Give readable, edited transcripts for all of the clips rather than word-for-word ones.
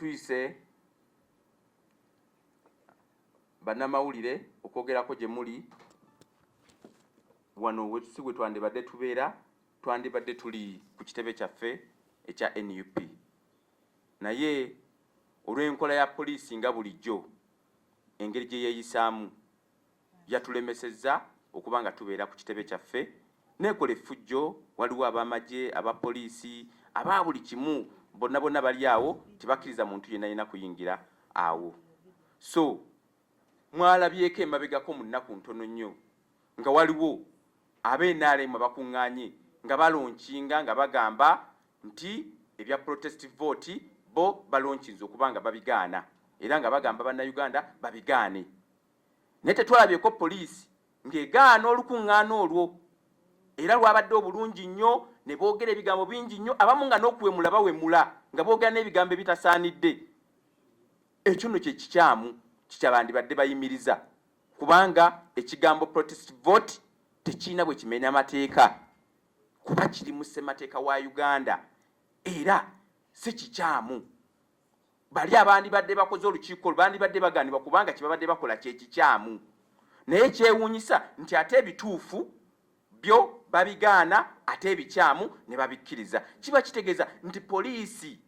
tuyise bannamawulire okwogerako gye muli wano si bwe twandibadde tubeera, twandibadde tuli ku kitebe kyaffe ekya NUP. Naye olw'enkola ya poliisi nga bulijjo engeri gye yeeyisaamu yatulemesezza okuba nga tubeera ku kitebe kyaffe, neekola effujjo. Waliwo ab'amagye, aba poliisi, aba buli kimu, bonna bali awo tebakkiriza muntu yenna yenna kuyingira awo. So mwalabyeko emabegako mu nnaku ntono nnyo nga waliwo ab'NRM abakuŋŋaanye nga balonkinga nga bagamba nti ebya protest vote bo balonkinze okuba nga babigaana era nga bagamba bannayuganda babigaane. Naye tetwalabyeko poliisi ng'egaana olukuŋŋaana olwo era lwabadde obulungi nnyo ne boogera ebigambo bingi nnyo, abamu nga n'okuwemula bawemula nga boogera n'ebigambo ebitasaanidde. Ekyo nno kye kikyamu kikyabandibadde bayimiriza, kubanga ekigambo protest vote tekirina bwe kimenya amateeka, kuba kiri mu ssemateeka wa Uganda era si kikyamu. Bali abandibadde bakoze olukiiko bandibadde bagaanibwa kubanga kibabadde bakola kye kikyamu. Naye kyewuunyisa nti ate ebituufu byo babigaana ate ebikyamu ne babikkiriza. Kiba kitegeeza nti poliisi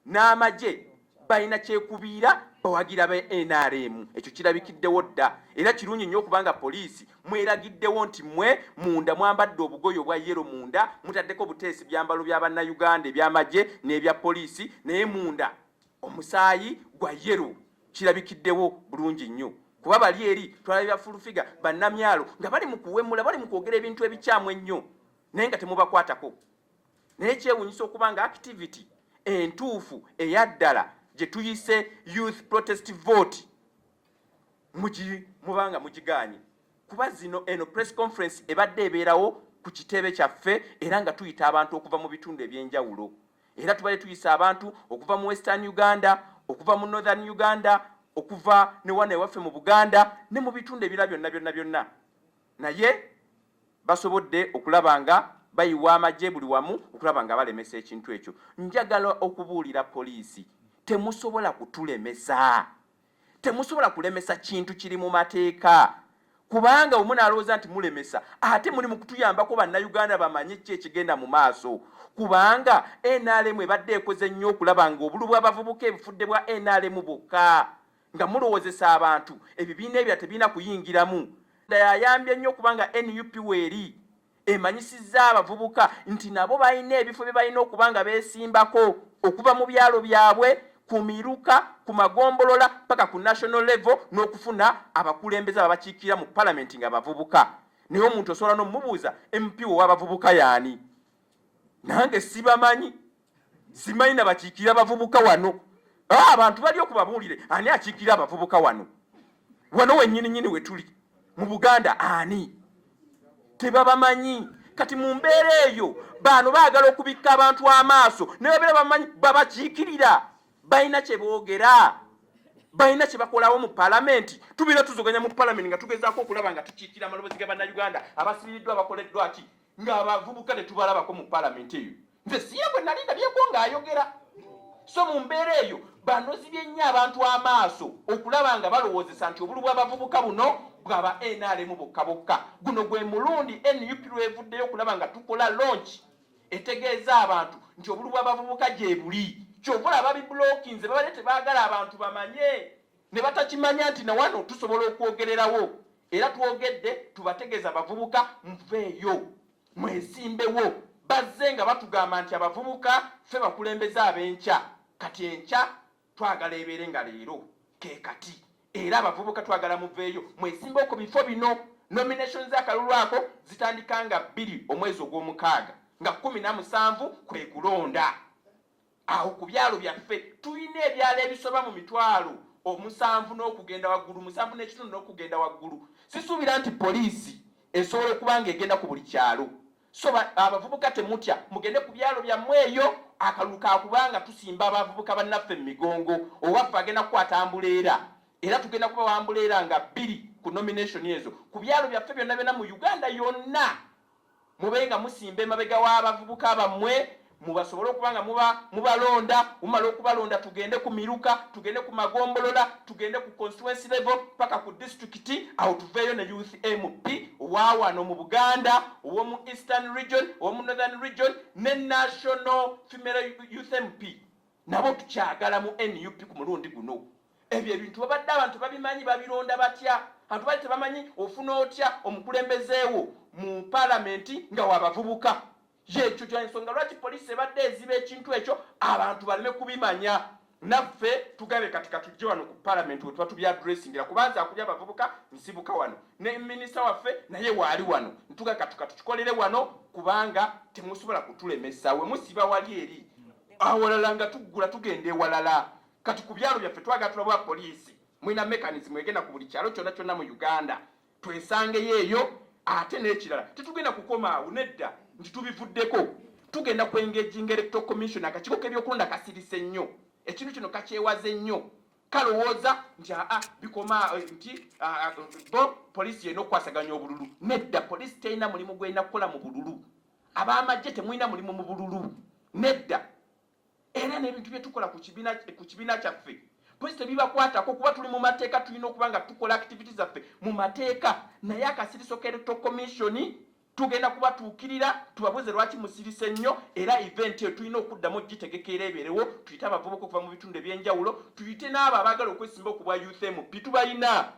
n'amagye balina kyekubiira bawagira ba NRM. Ekyo kirabikiddewo dda era kirungi nnyo okubanga poliisi mweragiddewo nti mwe munda mwambadde obugoye obwa yero, munda mutaddeko buteesi byambalo bya bannayuganda eby'amagye n'ebya poliisi, naye munda omusaayi gwa yero. Kirabikiddewo bulungi nnyo kuba bali eri twalabya fulufiga bannamyalo nga bali mu kuwemula, bali mu kwogera ebintu ebikyamu ennyo naye nga temubakwatako. Naye kyewuunyisa okuba nga activity entuufu eyaddala gye tuyise youth protest vote mubanga mugiganye, kuba zino eno press conference ebadde ebeerawo ku kitebe kyaffe era nga tuyita abantu okuva mu bitundu ebyenjawulo. Era tubadde tuyisa abantu okuva mu Western Uganda, okuva mu Northern Uganda, okuva ne wana ewaffe mu Buganda ne mu bitundu ebira byonna. Naye basobodde okulaba nga bayiwa amagye buli wamu okulaba nga balemesa ekintu ekyo. Njagala okubuulira poliisi, temusobola kutulemesa, temusobola kulemesa kintu kiri mu mateeka, kubanga omuna alowooza nti mulemesa ate muli mu kutuyambako bannayuganda bamanye ki ekigenda mu maaso. Kubanga NRM ebadde ekoze nnyo okulaba nga obulu bw'abavubuka ebufudde bwa NRM bwokka, nga mulowoozesa abantu ebibiina ebyo tebiina kuyingiramu. Yayambye nnyo kubanga NUP weeri emanyisizza abavubuka nti nabo balina ebifo bye balina okuba nga beesimbako okuva mu byalo byabwe, ku miruka, ku magombolola paka ku national level, n'okufuna abakulembeze ababakiikira mu parliament nga bavubuka. Naye omuntu osobola n'omubuuza MP w'abavubuka yaani? Nange sibamanyi, simanyi na bakiikira abavubuka wano. Abantu bali okubabuulire ani akiikira abavubuka wano wennyini we tuli mu Buganda, ani? Tebabamanyi. Kati mu mbeera eyo bano baagala okubikka abantu amaaso ne babeera bamanyi babakiikirira, balina kye boogera, balina kye bakolawo mu palamenti. Tubiira tuzoganya mu palamenti nga tugezaako okulaba nga tukiikira amaloboozi ga bannayuganda abasibiriddwa bakoleddwa ki, ng'abavubuka tetubalabako mu palamenti eyo. Nze siye bwe nali ndabyeko ng'ayogera. So mu mbeera eyo banozibye nnyo abantu amaaso okulaba nga balowoozesa nti obulu bw'abavubuka buno bw'aba NRM bokka. Guno gwe mulundi NUP lwevuddeyo okulaba nga tukola launch etegeeza abantu nti obulu bw'abavubuka gye buli. Kyova ababibulookinze babadde tebaagala abantu bamanye, ne batakimanya nti na wano tusobola okwogererawo. Era twogedde tubategeeza abavubuka muveeyo mwesimbewo. Bazze nga batugamba nti abavubuka ffe bakulembeza ab'enkya. Kati enkya twagala ebeere nga leero ke kati. Era abavubuka twagala muveeyo mwesimbe ku bifo bino. Nominations z'akalulu ako zitandika nga 2 omwezi ogw'omukaaga, nga 17 kwe kulonda. Awo ku byalo byaffe tulina ebyalo ebisoba mu mitwalo 7 n'okugenda waggulu, 7 n'ekitundu n'okugenda waggulu. Sisuubira nti poliisi esobola okuba ng'egenda ku buli kyalo. So abavubuka temutya, mugende ku byalo byammwe eyo, akalulu kakubanga tusimba abavubuka bannaffe mu migongo. Owaffe agenda kukwata ambuleera, era tugenda kuba wambuleera nga 2 ku nomination ezo. Ku byalo byaffe byonna mu Uganda yonna mubenga musimba emabega w'abavubuka bammwe, mubasobole okubanga mubalonda umala okubalonda tugende ku miruka tugende ku magombolola tugende ku constituency level paka ku district awo tuveeyo ne youth MP owawano mu Buganda owomu Eastern region owomu Northern region ne national female youth MP nabo tukyagala mu NUP ku mulundi guno. Ebyo ebintu babadde abantu babimanyi babironda batya abantu bali tebamanyi ofuna otya omukulembezeewo mu parliament nga wabavubuka yekyo kyensonga lwaki poliisi ebadde eziba ekintu ekyo abantu baleme kubimanya naffe tugabe katikati tujje wano ku parliament we tuba tubyaddressingira kubanza akulya abavubuka nsibuka wano ne minisita waffe naye waali wano ntuga katikati tukolere wano kubanga temusobola kutulemesa we musiba wali eri awalala nga tuggula tugenda ewalala kati ku byalo byaffe twagala tulabwa poliisi mwina mechanism egenda ku buli kyalo kyonna kyonna mu Uganda twesangeyo eyo ate n'ekirala tetugenda kukoma awo nedda nti tubivuddeko tugenda kwengeginga electoral commission akakiiko k'ebyokulonda kasirise nnyo ekintu kino kakyewaze nnyo kalowooza nti bikoma nti bo poliisi yena okwasaganya obululu nedda poliisi terina mulimu gwena kukola mu bululu ab'amagye temulina mulimu mu bululu nedda era n'ebintu bye tukola ku kibiina kyaffe poliisi tebibakwatako kuba tuli mu mateeka tulina okuba nga tukola activities zaffe mu mateeka naye akasiriso k'electoral commission tugenda kubatuukirira tubabuze lwaki musirise nnyo era event eyo tulina okuddamu gitegekeera ebeerewo tuyite abavubuka okuva mu bitundu ebyenjawulo tuyite n'abo abaagala okwesimba ku bwa youth MP tubalina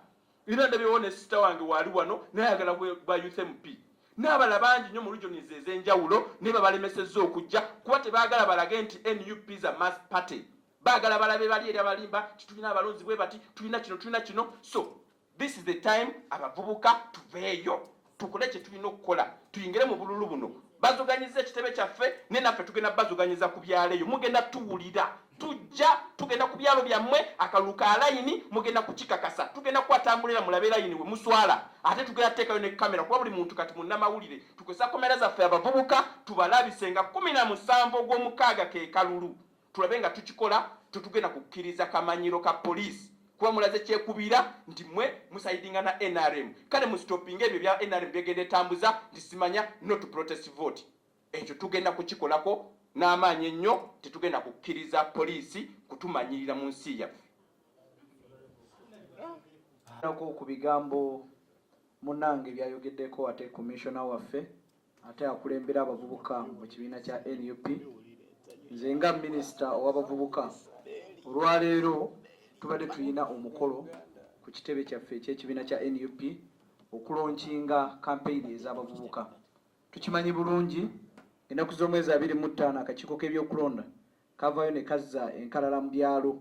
era ndabyewo ne sisita wange waali wano nayagala bwa youth MP n'abala bangi nnyo mu regions ez'enjawulo ne babalemesezza okujja kuba tebaagala balage nti NUP is a mass party baagala balabe bali eri abalimba titulina abalonzi bwe bati tulina kino so this is the time abavubuka tuveeyo tukole kye tulina okukola tuyingire mu bululu buno bazuganyiza ekitebe kyaffe ne naffe tugenda bazuganyiza ku byalo eyo mugenda tuwulira tugenda ku byalo byammwe akalulu ka layini mugenda kukikakasa tugenda kwatambulira mulabe layini we muswala ate tugenda teekayo ne kamera kuba buli muntu kati munnamawulire tukozesa kamera zaffe abavubuka tubalabisenga 17 ogw'omukaaga ke kalulu tulabe nga tukikola tutugenda kukkiriza kamanyiro ka poliisi kuba mulaze kyekubira nti mwe musaidinga na NRM kale mustopinga ebyo bya NRM byegende tambuza ndisimanya not to protest vote ekyo tugenda kukikolako n'amaanyi ennyo tetugenda kukkiriza poliisi kutumanyirira mu nsi yaffe ku bigambo munange byayogeddeko ate commissioner waffe ate akulembera abavubuka mu kibiina kya NUP nze nga minisita ow'abavubuka olwaleero tubadde tulina omukolo ku kitebe kyaffe ekyekibiina kya NUP okulonkinga kampeyini ez'abavubuka tukimanyi bulungi ennaku z'omwezi 25 akakiiko k'ebyokulonda kavaayo ne kazza enkalala mu byalo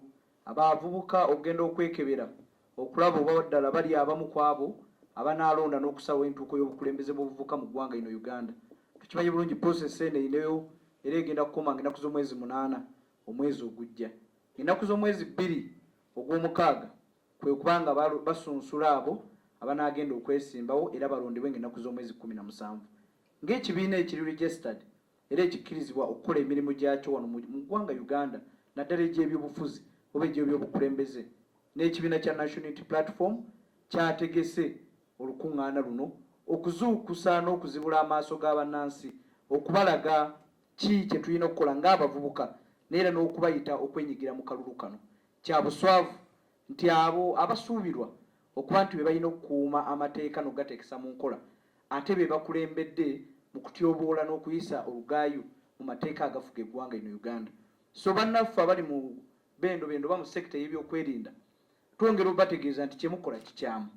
abavubuka okugenda okwekebera okulaba oba ddala bali abamu ku abo abanaalonda n'okusawa entuuko y'obukulembeze bw'obuvubuka mu ggwanga ino Uganda tukimanyi bulungi process eno eyineyo era egenda kukomanga ennaku z'omwezi 8 omwezi ogujja ennaku z'omwezi 2 ogw'omukaaga kwe kubanga basunsula abo abanaagenda okwesimbawo era balondebwe ng'ennaku z'omwezi 17 ng'ekibiina ekiri registered era ekikkirizibwa okukola emirimu gyakyo wano mu ggwanga Uganda naddala egy'ebyobufuzi oba egy'ebyobukulembeze n'ekibiina kya National Unity Platform kyategese olukuŋŋaana luno okuzuukusa n'okuzibula amaaso g'abannansi okubalaga ki kye tulina okukola ng'abavubuka n'era n'okubayita okwenyigira mu kalulu kano kya buswavu nti abo abasuubirwa okuba nti be balina okukuuma amateeka n'ogateekesa mu nkola ate be bakulembedde mu kutyoboola n'okuyisa olugaayo mu mateeka agafuga eggwanga ino Uganda so bannaffe abali mu bendo ba mu sekita y'ebyokwerinda twongera obategeeza nti kyemukola kikyamu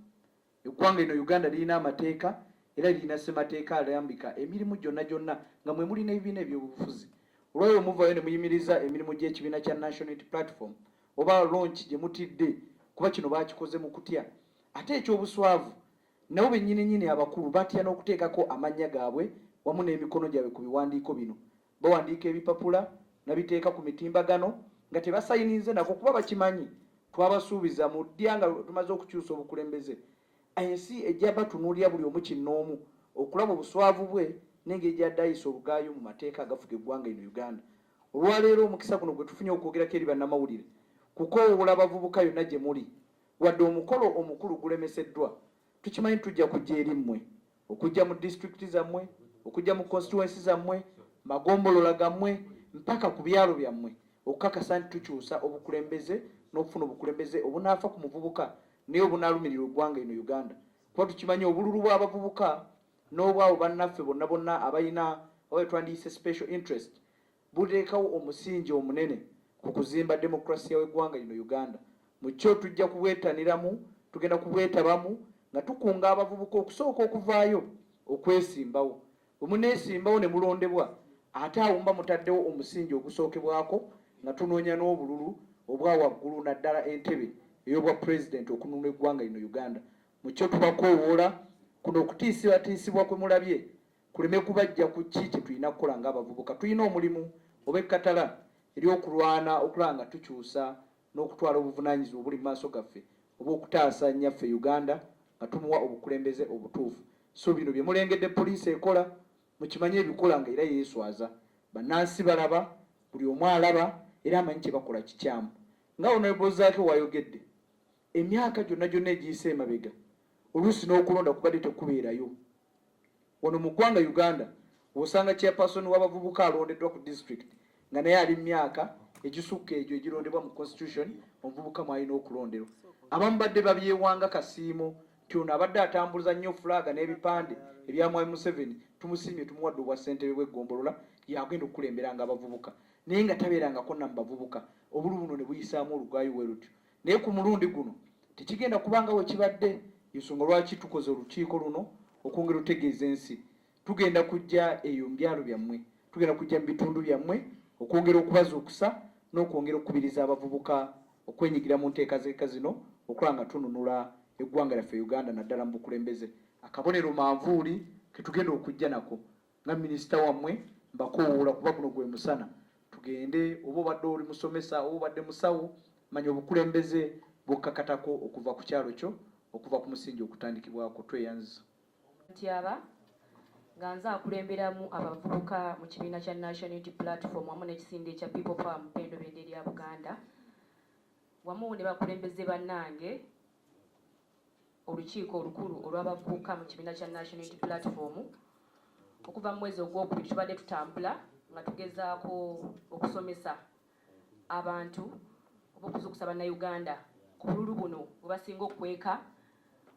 eggwanga ino Uganda lirina amateeka era lirina ssemateeka alambika emirimu gyonna nga mwe mulina ebibiina ebyobufuzi olwayo muvaayo ne muyimiriza emirimu gy'ekibiina kya National Unity Platform oba launch gye mutidde kuba kino baakikoze mu kutya ate ekyobuswavu nabo bennyini abakulu batya n'okuteekako amannya gaabwe wamu n'emikono gyabwe ku biwandiiko bino bawandiika ebipapula nabiteeka ku mitimbagano nga tebasayinize nako kuba bakimanyi twabasuubiza mu ddya nga tumaze okukyusa obukulembeze ensi ejja batunuulira buli omu kinnoomu okulaba obuswavu bwe n'engeri gy'addayisa olugaayo mu mateeka agafuga eggwanga ino Uganda olwaleero omukisa guno gwe tufunye okwogerako eri bannamawulire kukoowola abavubuka yonna gye muli wadde omukolo omukulu gulemeseddwa tukimanyi tujja kujja eri mmwe okujja mu disitulikiti zammwe okujja mu constituency zammwe magombolola gammwe mpaka ku byalo byammwe okukakasa nti tukyusa obukulembeze n'okufuna obukulembeze obunaafa ku muvubuka naye obunaalumirira eggwanga eno Uganda. Kuba tukimanyi obululu bw'abavubuka n'obwawo bannaffe bonna bonna abalina oba twandiyise special interest buteekawo omusingi omunene ku kuzimba demokrasiya w'eggwanga lino Uganda. Mu kyo tujja kubwetaniramu, tugenda kubwetabamu nga tukunga abavubuka okusooka okuvaayo okwesimbawo. Bwe muneesimbawo ne mulondebwa ate awo mba mutaddewo omusingi ogusookebwako nga tunoonya n'obululu obwa waggulu naddala entebe ey'obwa pulezidenti okununula eggwanga lino Uganda. Mu kyo tubakoowoola kuno okutiisibwatiisibwa kwe mulabye kuleme kubajja ku ki kye tulina kukola ng'abavubuka. Tulina omulimu oba ekkatala ery'okulwana okulaba nga tukyusa n'okutwala obuvunaanyizibwa obuli mu maaso gaffe oba okutaasa nnyaffe Uganda nga tumuwa obukulembeze obutuufu. So bino bye mulengedde poliisi ekola mukimanye ebikola nga era yeeswaza. Bannansi balaba, buli omu alaba era amanyi kye bakola kikyamu. Nga Honorable Zaake wayogedde, emyaka gyonna egiyise emabega oluusi n'okulonda kubadde tekubeerayo. Wano mu ggwanga Uganda osanga chairperson w'abavubuka alondeddwa ku district nga naye ali myaka egisukka egyo egirondebwa mu constitution omuvubuka mwalina okulonderwa. Abamu badde babyewanga kasiimo nti ono abadde atambuza nnyo fulaga n'ebipande ebya Mwami Museveni tumusiimye tumuwadde obwa ssentebe bw'eggombolola yagenda okukulemberanga abavubuka naye nga tabeerangako na mu bavubuka. Obulu buno ne buyisaamu olugaayo bwe lutyo. Naye ku mulundi guno tekigenda kubanga we kibadde. Ensonga lwaki tukoze olukiiko luno okwongera otegeeza ensi. Tugenda kujja eyo mu byalo byammwe, tugenda kujja mu bitundu byammwe okwongera okubazuukusa n'okwongera okukubiriza abavubuka okwenyigira mu nteekateeka zino okulaba nga tununula eggwanga lyaffe Uganda naddala mu bukulembeze. Akabonero manvuuli ke tugenda okujja nako nga minisita wammwe mbakoowoola kuba guno gwe musana tugende oba obadde oli musomesa oba obadde musawo manya obukulembeze bukkakatako okuva ku kyalo kyo okuva ku musingi okutandikibwako. Tweyanziza ntyaba nga nze akulemberamu abavubuka mu kibiina kya National Unity Platform wamu n'ekisinde ekya People Power mu ppendo bende erya Buganda wamu ne bakulembeze bannange olukiiko olukulu olw'abavubuka mu kibiina kya National Unity Platform okuva mu mwezi ogwokubiri tubadde tutambula nga tugezaako okusomesa abantu oba okuzuukusa bannayuganda ku bululu buno bwe basinga okweka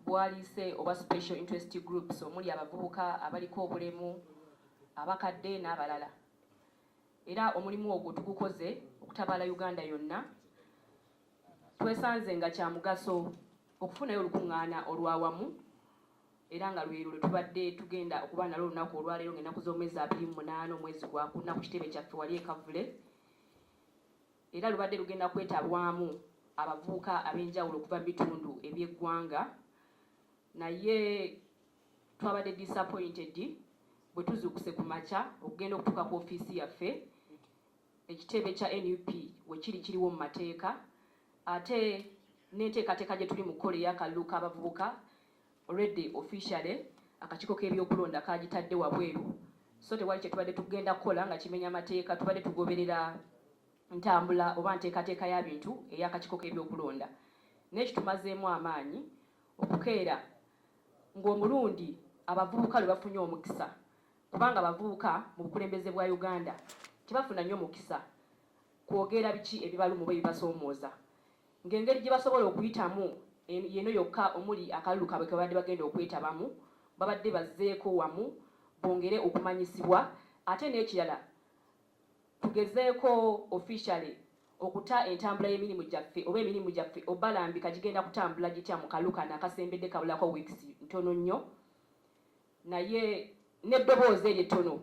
bwaliise oba special interest groups omuli abavubuka abaliko obulemu abakadde n'abalala. Era omulimu ogwo tugukoze okutabaala Uganda yonna. Twesanze nga kya mugaso okufunayo olukuŋŋaana olwawamu era nga lwe lwe tubadde tugenda okuba nalwo olunaku olwaleero ng'ennaku z'omwezi 28 omwezi gwa kuna ku kitebe kyaffe wali e Kavule. Era lubadde lugenda kwetabwamu abavubuka ab'enjawulo okuva mu bitundu eby'eggwanga. Naye twabadde disappointed bwe tuzuukuse ku makya okugenda okutuuka ku ofiisi yaffe ekitebe kya NUP we kiriwo mu mateeka ate n'enteekateeka gye tuli mu kkola ey'akalulu k'abavubuka already officially akakiiko k'ebyokulonda kagitadde wabweru. So tewali kye tubadde tugenda kukola nga kimenya amateeka, tubadde tugoberera ntambula oba nteekateeka ya bintu ey'akakiiko k'ebyokulonda. N'ekitumazeemu amaanyi okukeera ng'omulundi abavubuka lwe bafunye omukisa kubanga abavubuka mu bukulembeze bwa Uganda tebafuna nnyo mukisa kwogera biki ebibalumu oba ebibasoomooza ng'engeri gye basobola okuyitamu yeno yokka omuli akalulu kabwe ke babadde bagenda okwetabamu babadde bazzeeko wamu bongere okumanyisibwa. Ate n'ekirala tugezeeko officially okuta entambula y'emirimu gyaffe oba emirimu gyaffe obalambika gigenda kutambula gitya mu kalulu kano akasembedde kabulako weeks ntono nnyo naye n'eddoboozi eryo ettono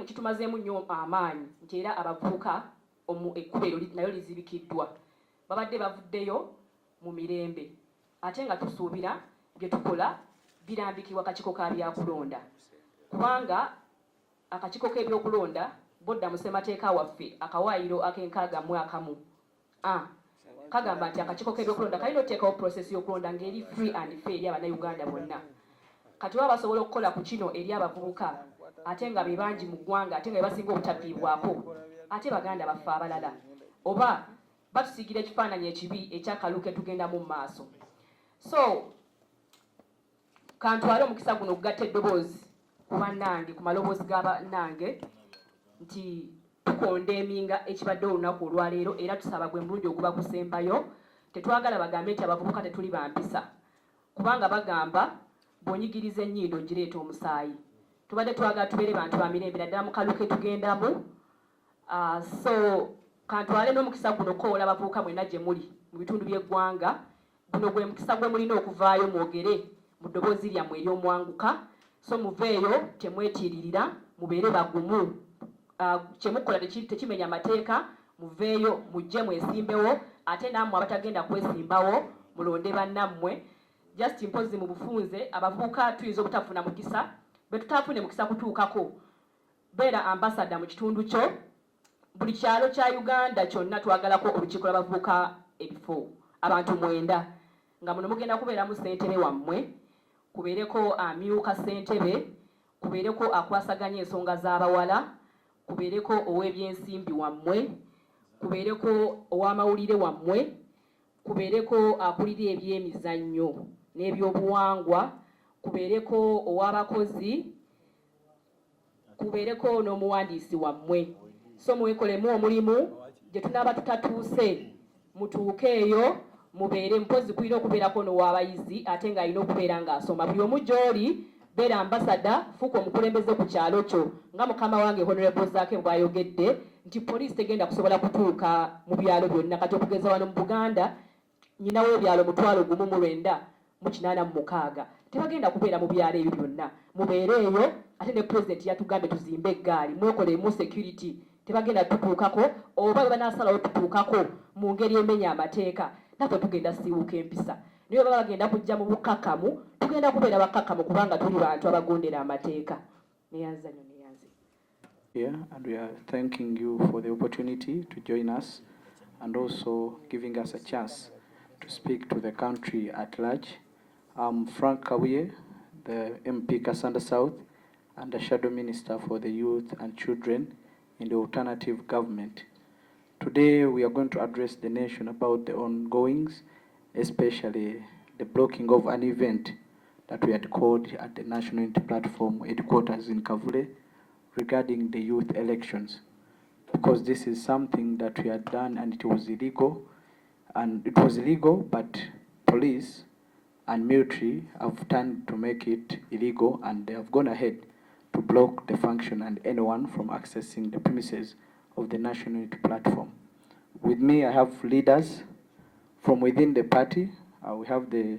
kitumazeemu nnyo amaanyi nti era abavubuka ekkubo eryo nayo lizibikiddwa babadde bavuddeyo mu mirembe ate nga tusuubira bye tukola birambikibwa akakiiko ka byakulonda kubanga akakiiko k'ebyokulonda bodda mu ssemateeka waffe akawaayiro ak'enkaaga mu akamu kagamba nti akakiiko k'ebyokulonda kalina oteekawo process y'okulonda ng'eri free and fair eri abannayuganda bonna. Kati baba basobola okukola ku kino eri abavubuka ate nga be bangi mu ggwanga ate nga be basinga obutabbiibwako ate baganda baffe abalala oba batusiigira ekifaananyi ekibi ekyakalu ke tugendamu mu maaso. So kantwale omukisa guno okugatta eddoboozi ku bannange ku maloboozi ga bannange nti tukondeeminga ekibadde olunaku olwaleero era tusaba gwe mulundi oguba kusembayo tetwagala bagambe nti abavubuka tetuli bampisa kubanga bagamba bw'onyigiriza ennyindo gireeta omusaayi tubadde twagala tubeere bantu ba mirembe naddala mu kaluke tugendamu so kantwale n'omukisa guno koola abavubuka mwenna gye muli mu bitundu by'eggwanga guno gwe mukisa gwe mulina okuvaayo mwogere mu ddoboozi lyammwe ery'omwanguka so muveeyo temwetiiririra mubeere bagumu kyemukola tekimenya amateeka muveeyo mujje mwesimbewo ate nammwe abatagenda kwesimbawo mulonde bannammwe just mpozi mu bufunze abavubuka tuyinza obutafuna mukisa bwe tutafune mukisa kutuukako beera ambasada mu kitundu kyo buli kyalo kya Uganda kyonna twagalako olukiiko lw'abavubuka ebifo abantu 9 nga muno mugenda kubeeramu ssentebe wammwe kubeereko amyuka ssentebe kubeereko akwasaganya ensonga z'abawala kubeereko ow'ebyensimbi wammwe kubeereko ow'amawulire wammwe kubeereko akulira ebyemizannyo n'ebyobuwangwa kubeereko ow'abakozi kubeereko n'omuwandiisi wammwe so mwekolemu omulimu gye tunaaba tutatuuse mutuukeeyo mubeere mpozi kulina okubeerako n'ow'abayizi ate ng'alina okubeera ng'asoma buli omu gy'oli beera ambasada fuuka omukulembeze ku kyalo kyo nga mukama wange honorable zaake bw'ayogedde nti poliisi tegenda kusobola kutuuka mu byalo byonna kati okugeza wano mu Buganda nyinawo ebyalo 1,986 tebagenda kubeera mu byalo ebyo byonna mubeereeyo ate ne pulezidenti yatugambye tuzimbe eggaali mwekolemu security tebagenda tutuukako oba bwe banaasalawo tutuukako mu ngeri emenya amateeka naffe tugenda siiwuka empisa naye baba bagenda kujja mu bukakamu tugenda kubeera bakakamu kubanga tuli bantu abagondera amateeka neyanzanyo neyanze. Yeah, and we are thanking you for the opportunity to join us and also giving us a chance to speak to the country at large. I'm Frank Kawiye, the MP Kasanda South and the Shadow Minister for the Youth and Children in the alternative government. Today we are going to address the nation about the ongoings, especially the blocking of an event that we had called at the National Unity Platform headquarters in Kavule regarding the youth elections, because this is something that we had done and it was illegal, but police and military have turned to make it illegal, and they have gone ahead to block the function and anyone from accessing the premises of the National Unity Platform. With me, I have leaders from within the party. We have the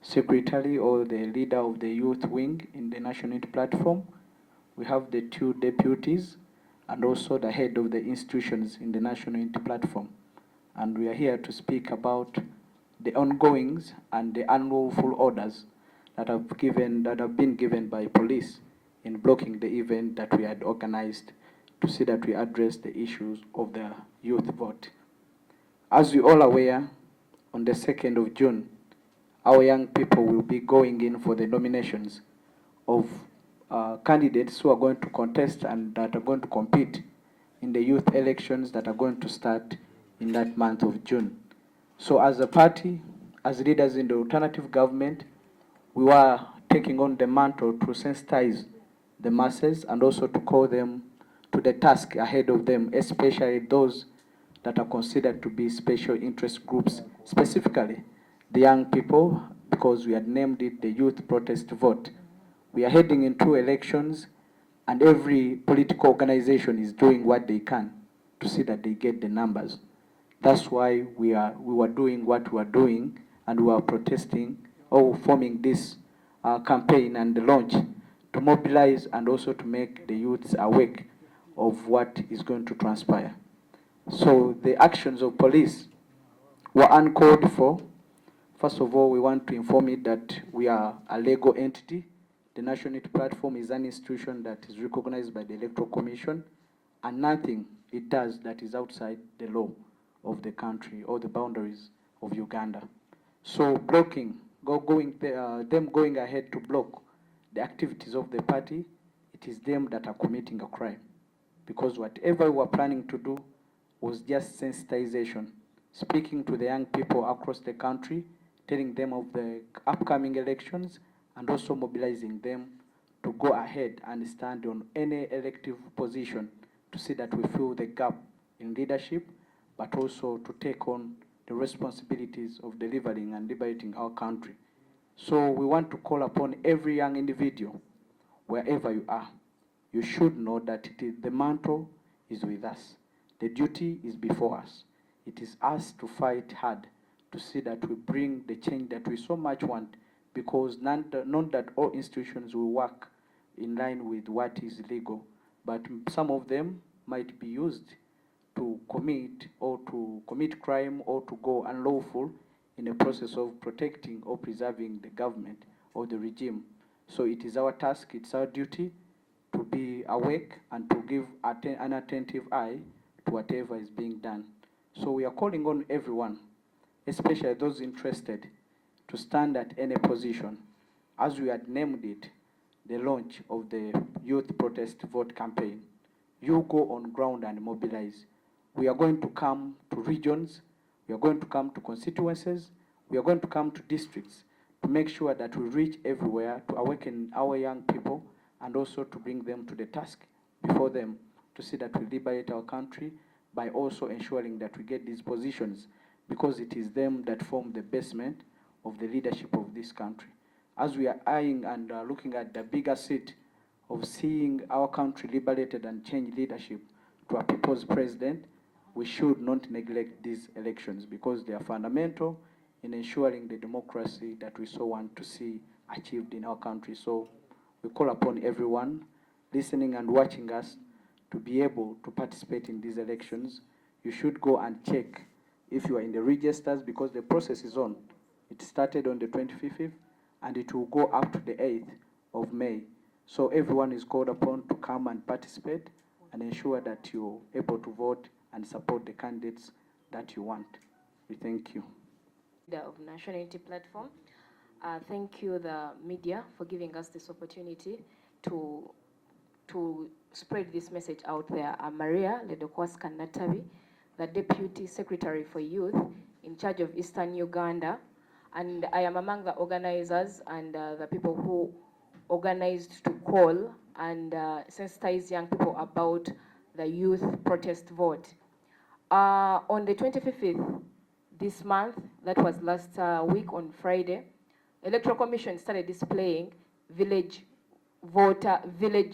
secretary or the leader of the youth wing in the National Unity Platform. We have the 2 deputies and also the head of the institutions in the National Unity Platform. And we are here to speak about the ongoings and the unlawful orders that have been given by police in blocking the event that we had organized to see that we address the issues of the youth vote. As you all are aware, on the 2nd of June, our young people will be going in for the nominations of candidates who are going to contest and that are going to compete in the youth elections that are going to start in that month of June. So as a party, as leaders in the alternative government, we were taking on the mantle to sensitize the masses and also to call them to the task ahead of them, especially those that are considered to be special interest groups, specifically the young people, because we had named it the Youth Protest Vote. We are heading into elections, and every political organization is doing what they can to see that they get the numbers. That's why we were doing what we are doing, and we are protesting or forming this campaign and the launch to mobilize and also to make the youths awake of what is going to transpire. So the actions of police were uncalled for. First of all, we want to inform you that we are a legal entity. The National Unity Platform is an institution that is recognized by the Electoral Commission, and nothing it does that is outside the law of the country or the boundaries of Uganda. So blocking, them going ahead to block the activities of the party, it is them that are committing a crime. Because whatever we were planning to do was just sensitization, speaking to the young people across the country, telling them of the upcoming elections, and also mobilizing them to go ahead and stand on any elective position to see that we fill the gap in leadership, but also to take on the responsibilities of delivering and liberating our country. So we want to call upon every young individual, wherever you are. You should know that the mantle is with us. The duty is before us. It is us to fight hard to see that we bring the change that we so much want, because not that all institutions will work in line with what is legal, but some of them might be used to commit crime or to go unlawful in the process of protecting or preserving the government or the regime. So it is our task, it's our duty to be awake and to give an attentive eye to whatever is being done. So we are calling on everyone, especially those interested, to stand at any position, as we had named it, the launch of the Youth Protest Vote campaign. You go on ground and mobilize. We are going to come to regions, we are going to come to constituencies, we are going to come to districts to make sure that we reach everywhere, to awaken our young people, and also to bring them to the task before them, to see that we liberate our country by also ensuring that we get these positions, because it is them that form the basement of the leadership of this country. As we are eyeing and looking at the bigger seat of seeing our country liberated and change leadership to a people's president, we should not neglect these elections, because they are fundamental in ensuring the democracy that we so want to see achieved in our country. So we call upon everyone listening and watching us to be able to participate in these elections. You should go and check if you are in the registers, because the process is on. It started on the 25th and it will go up to the 8th of May. So everyone is called upon to come and participate and ensure that you're able to vote and support the candidates that you want. We thank you. Of National Unity Platform. Thank you, the media, for giving us this opportunity to spread this message out there. I'm Maria Ledokwas Kanatabi, the Deputy Secretary for Youth in charge of Eastern Uganda, and I am among the organizers and the people who organized to call and sensitize young people about the youth protest vote. On the 25th this month, that was last week on Friday, Electoral Commission started displaying village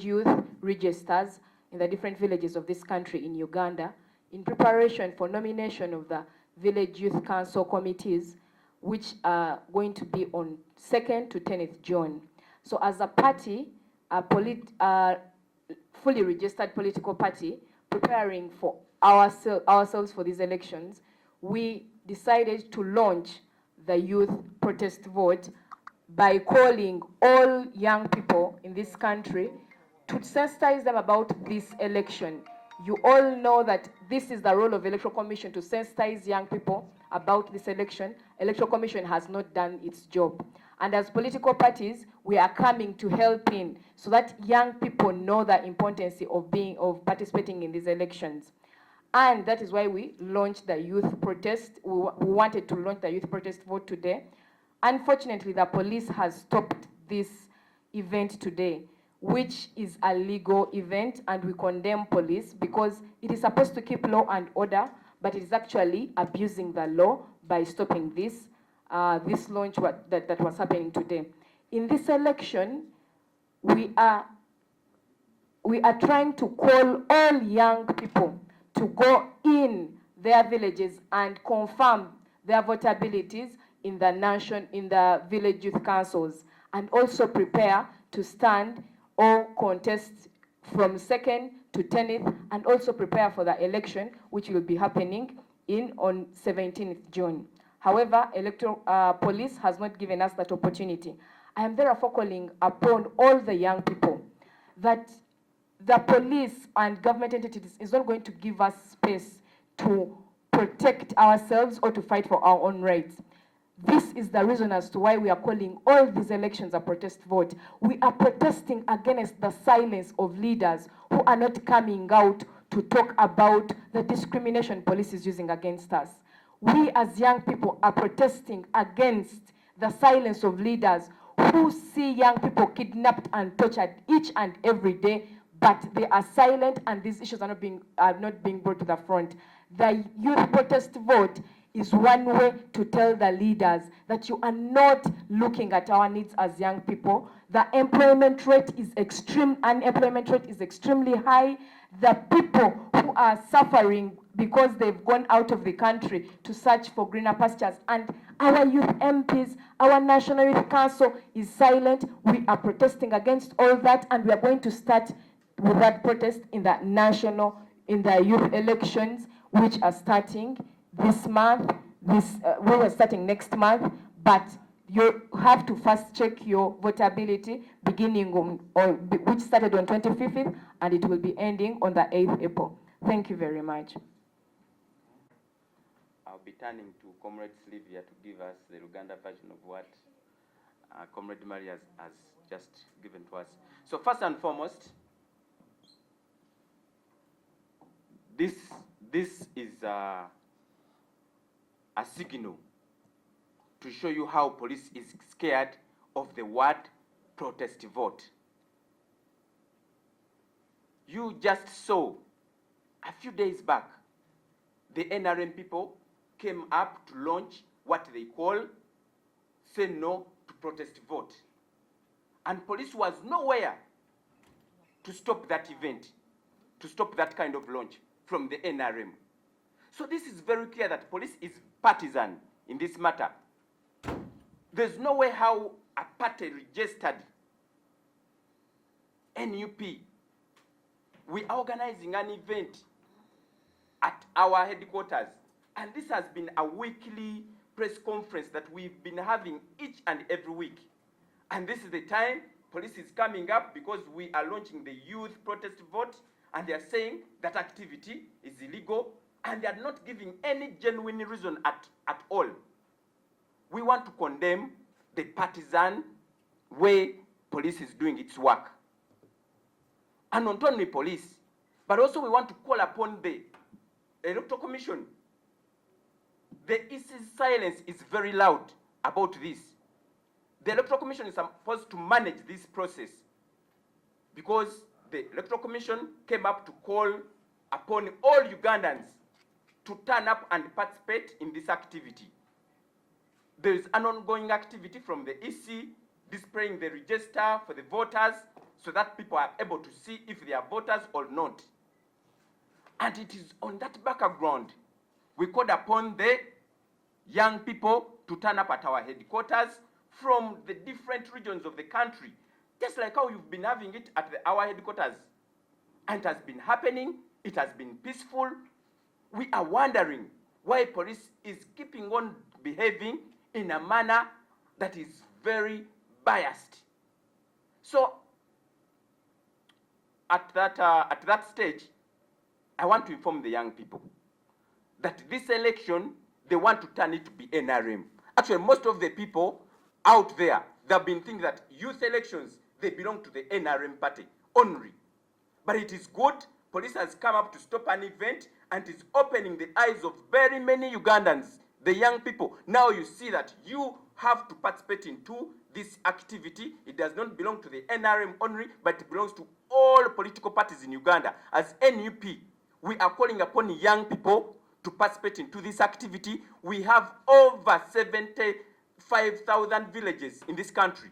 youth registers in the different villages of this country in Uganda in preparation for nomination of the village youth council committees, which are going to be on 2nd to 10th June. So as a party, a fully registered political party, preparing for ourselves for these elections, we decided to launch the youth protest vote by calling all young people in this country to sensitize them about this election. You all know that this is the role of Electoral Commission, to sensitize young people about this election. Electoral Commission has not done its job. And as political parties, we are coming to help in so that young people know the importance of participating in these elections. And that is why we launched the youth protest. We wanted to launch the youth protest vote today. Unfortunately, the police has stopped this event today, which is a legal event, and we condemn police because it is supposed to keep law and order, but it is actually abusing the law by stopping this launch that was happening today. In this election, we are trying to call all young people to go in their villages and confirm their votabilities in the village youth councils, and also prepare to stand or contest from 2nd to 10th, and also prepare for the election, which will be happening on 17th June. However, electoral police has not given us that opportunity. I am therefore calling upon all the young people that the police and government entities is not going to give us space to protect ourselves or to fight for our own rights. This is the reason as to why we are calling all these elections a protest vote. We are protesting against the silence of leaders who are not coming out to talk about the discrimination police is using against us. We as young people are protesting against the silence of leaders who see young people kidnapped and tortured each and every day but they are silent and these issues are not being brought to the front. The youth protest vote is one way to tell the leaders that you are not looking at our needs as young people. The unemployment rate is extremely high. The people who are suffering because they've gone out of the country to search for greener pastures, and our youth MPs, our National Youth Council is silent. We are protesting against all that, and we are going to start with that protest in the youth elections, which are starting this month. We are starting next month, but you have to first check your votability which started on 25th, and it will be ending on the 8th April. Thank you very much. I'll be turning to Comrade Sylvia to give us the Uganda version of what Comrade Mary has just given to us. So first and foremost, this is a signal to show you how police is scared of the word protest vote. You just saw a few days back, the NRM people came up to launch what they call Say No to Protest Vote. And police was nowhere to stop that event, to stop that kind of launch from the NRM. So this is very clear that police is partisan in this matter. There's no way how a party registered NUP, we are organizing an event at our headquarters, and this has been a weekly press conference that we've been having each and every week. And this is the time police is coming up because we are launching the youth protest vote, and they are saying that activity is illegal, and they are not giving any genuine reason at all. We want to condemn the partisan way police is doing its work. And not only police, but also we want to call upon the Electoral Commission. The EC's silence is very loud about this. The Electoral Commission is supposed to manage this process because the Electoral Commission came up to call upon all Ugandans to turn up and participate in this activity. There is an ongoing activity from the EC displaying the register for the voters so that people are able to see if they are voters or not. And it is on that background we called upon the young people to turn up at our headquarters from the different regions of the country, just like how you've been having it at our headquarters. And it has been happening, it has been peaceful. We are wondering why police is keeping on behaving in a manner that is very biased. So at that stage, I want to inform the young people that this election, they want to turn it to be NRM. Actually, most of the people out there, they've been thinking that youth elections, they belong to the NRM party only. But it is good, police has come up to stop an event and is opening the eyes of very many Ugandans, the young people. Now you see that you have to participate into this activity. It does not belong to the NRM only, but it belongs to all political parties in Uganda. As NUP, we are calling upon young people to participate into this activity. We have over 75,000 villages in this country,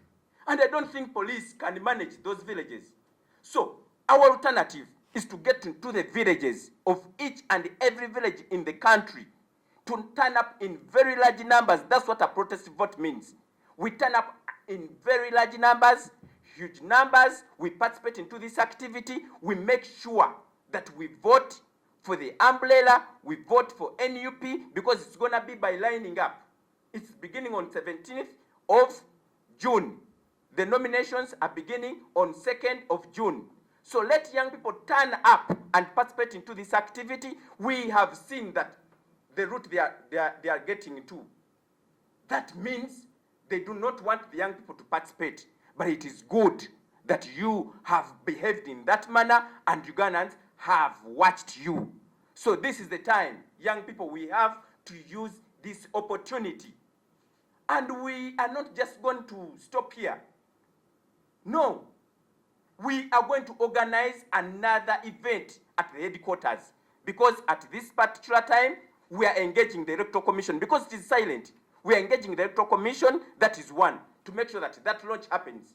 and I don't think police can manage those villages. So our alternative is to get into the villages of each and every village in the country, to turn up in very large numbers. That's what a protest vote means. We turn up in very large numbers, huge numbers. We participate into this activity. We make sure that we vote for the umbrella, we vote for NUP, because it's going to be by lining up. It's beginning on 17th of June. The nominations are beginning on 2nd of June. So let young people turn up and participate into this activity. We have seen that the route they are getting into. That means they do not want the young people to participate. But it is good that you have behaved in that manner and Ugandans have watched you. So this is the time, young people, we have to use this opportunity. And we are not just going to stop here. No. we are going to organize another event at the headquarters, because at this particular time, we are engaging the Electoral Commission, because it is silent. We are engaging the Electoral Commission, that is one, to make sure that that launch happens.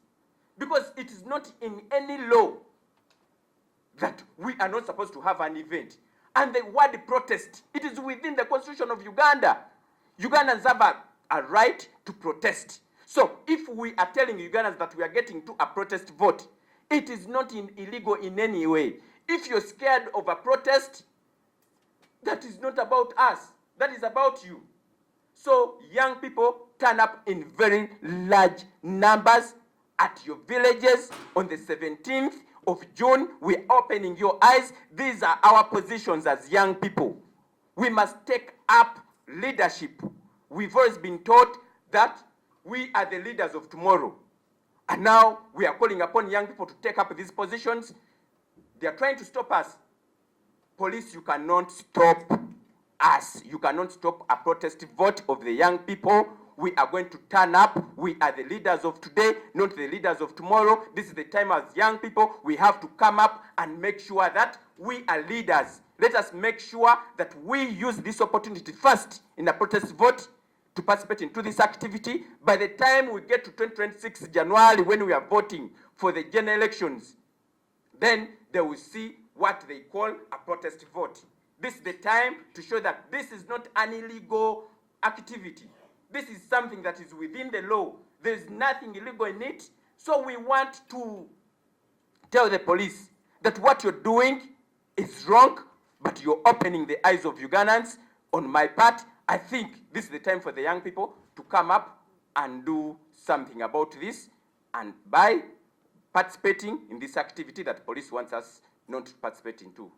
Because it is not in any law that we are not supposed to have an event. And the word protest, it is within the Constitution of Uganda. Ugandans have a right to protest. So if we are telling Ugandans that we are getting to a protest vote, it is not illegal in any way. If you're scared of a protest, that is not about us. That is about you. So young people, turn up in very large numbers at your villages on the 17th of June. We're opening your eyes. These are our positions as young people. We must take up leadership. We've always been taught that we are the leaders of tomorrow. And now we are calling upon young people to take up these positions. They are trying to stop us. Police, you cannot stop us. You cannot stop a protest vote of the young people. We are going to turn up. We are the leaders of today, not the leaders of tomorrow. This is the time as young people, we have to come up and make sure that we are leaders. Let us make sure that we use this opportunity first in a protest vote to participate into this activity. By the time we get to 2026 January, when we are voting for the general elections, then they will see what they call a protest vote. This is the time to show that this is not an illegal activity. This is something that is within the law. There is nothing illegal in it. So we want to tell the police that what you're doing is wrong, but you're opening the eyes of Ugandans. On my part, I think this is the time for the young people to come up and do something about this, and by participating in this activity that police wants us not to participate in too.